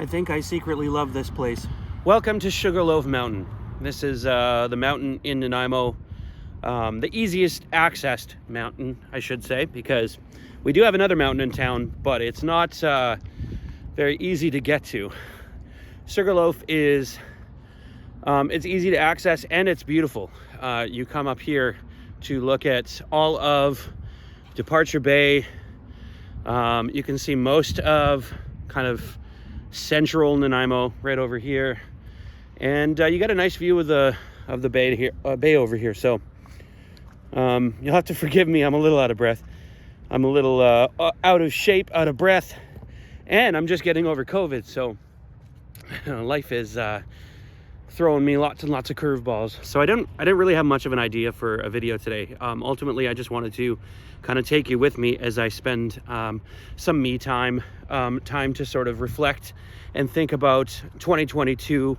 I think I secretly love this place. Welcome to Sugarloaf Mountain. This is the mountain in Nanaimo. The easiest accessed mountain, I should say, because we do have another mountain in town, but it's not very easy to get to. Sugarloaf is, it's easy to access and it's beautiful. You come up here to look at all of Departure Bay. You can see most of kind of central Nanaimo right over here, and you got a nice view of the bay here, bay over here. So you'll have to forgive me. I'm a little out of breath. I'm a little out of shape, out of breath, and I'm just getting over COVID. So life is throwing me lots and lots of curveballs. So I didn't really have much of an idea for a video today. Ultimately, I just wanted to kind of take you with me as I spend some me time, time to sort of reflect and think about 2022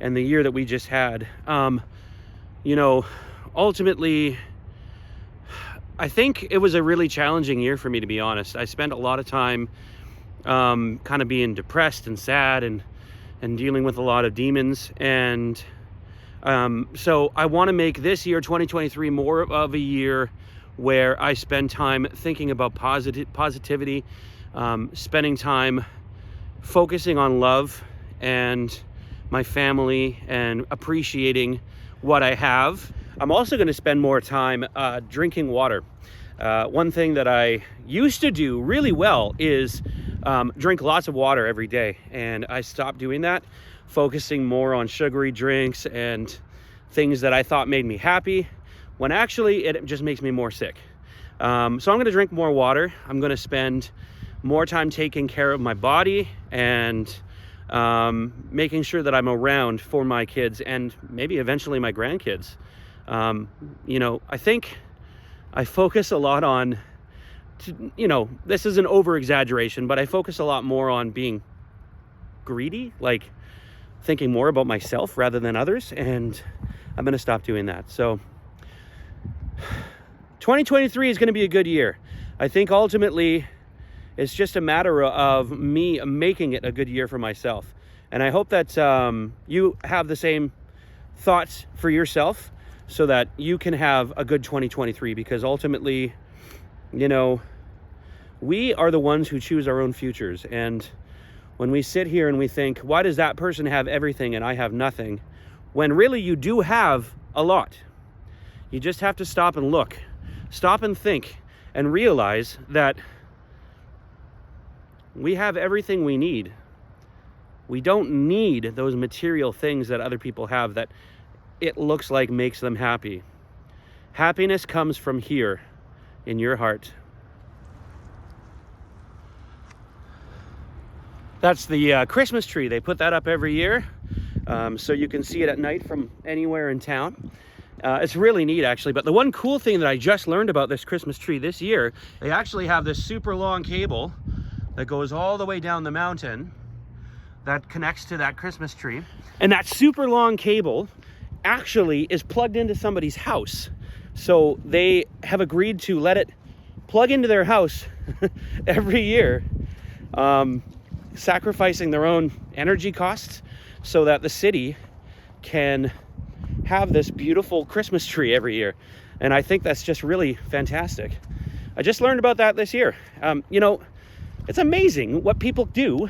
and the year that we just had. You know, ultimately, I think it was a really challenging year for me, to be honest. I spent a lot of time kind of being depressed and sad and dealing with a lot of demons. And so I want to make this year, 2023, more of a year where I spend time thinking about positivity, spending time focusing on love and my family and appreciating what I have. I'm also going to spend more time drinking water. One thing that I used to do really well is drink lots of water every day, and I stopped doing that, focusing more on sugary drinks and things that I thought made me happy, when actually it just makes me more sick. So I'm going to drink more water. I'm going to spend more time taking care of my body and making sure that I'm around for my kids and maybe eventually my grandkids. You know, I think I focus a lot on, you know, this is an over exaggeration, but I focus a lot more on being greedy, like thinking more about myself rather than others. And I'm going to stop doing that. So 2023 is going to be a good year. I think ultimately it's just a matter of me making it a good year for myself. And I hope that you have the same thoughts for yourself so that you can have a good 2023, because ultimately, you know, we are the ones who choose our own futures. And when we sit here and we think, why does that person have everything and I have nothing? When really you do have a lot. You just have to stop and look, stop and think, and realize that we have everything we need. We don't need those material things that other people have that it looks like makes them happy. Happiness comes from here in your heart. That's the Christmas tree. They put that up every year, so you can see it at night from anywhere in town. It's really neat, actually. But the one cool thing that I just learned about this Christmas tree this year, they actually have this super long cable that goes all the way down the mountain that connects to that Christmas tree. And that super long cable actually is plugged into somebody's house. So they have agreed to let it plug into their house every year, sacrificing their own energy costs so that the city can have this beautiful Christmas tree every year. And I think that's just really fantastic. I just learned about that this year. You know, it's amazing what people do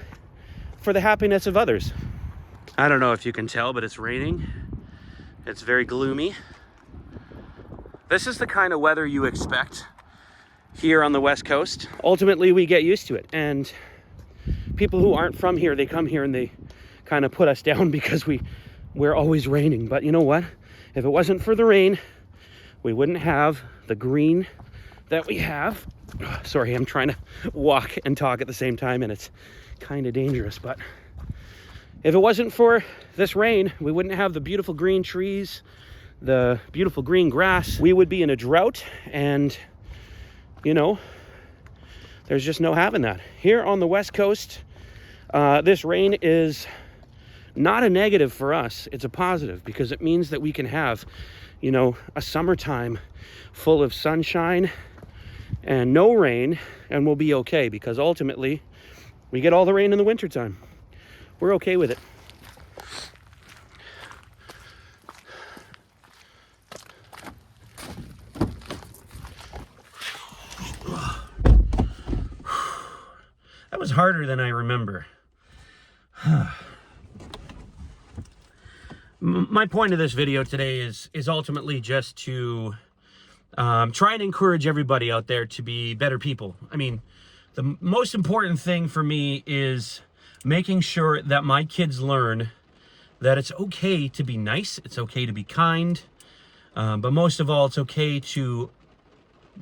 for the happiness of others. I don't know if you can tell, but it's raining. It's very gloomy. This is the kind of weather you expect here on the West Coast. Ultimately, we get used to it. And people who aren't from here, they come here and they kind of put us down because we're always raining. But you know what? If it wasn't for the rain, we wouldn't have the green that we have. Sorry, I'm trying to walk and talk at the same time, and it's kind of dangerous. But if it wasn't for this rain, we wouldn't have the beautiful green trees, the beautiful green grass. We would be in a drought, and you know, there's just no having that. Here on the West Coast, this rain is not a negative for us. It's a positive, because it means that we can have, you know, a summertime full of sunshine and no rain, and we'll be okay, because ultimately we get all the rain in the wintertime. we're okay with it. That was harder than I remember. My point of this video today is ultimately just to try and encourage everybody out there to be better people. I mean, the most important thing for me is making sure that my kids learn that it's okay to be nice, it's okay to be kind, but most of all, it's okay to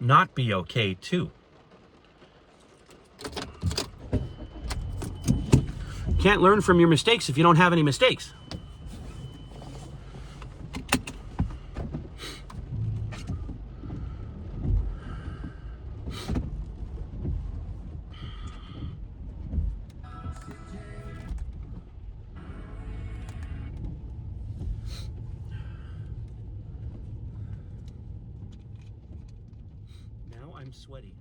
not be okay too. Can't learn from your mistakes if you don't have any mistakes. Now I'm sweaty.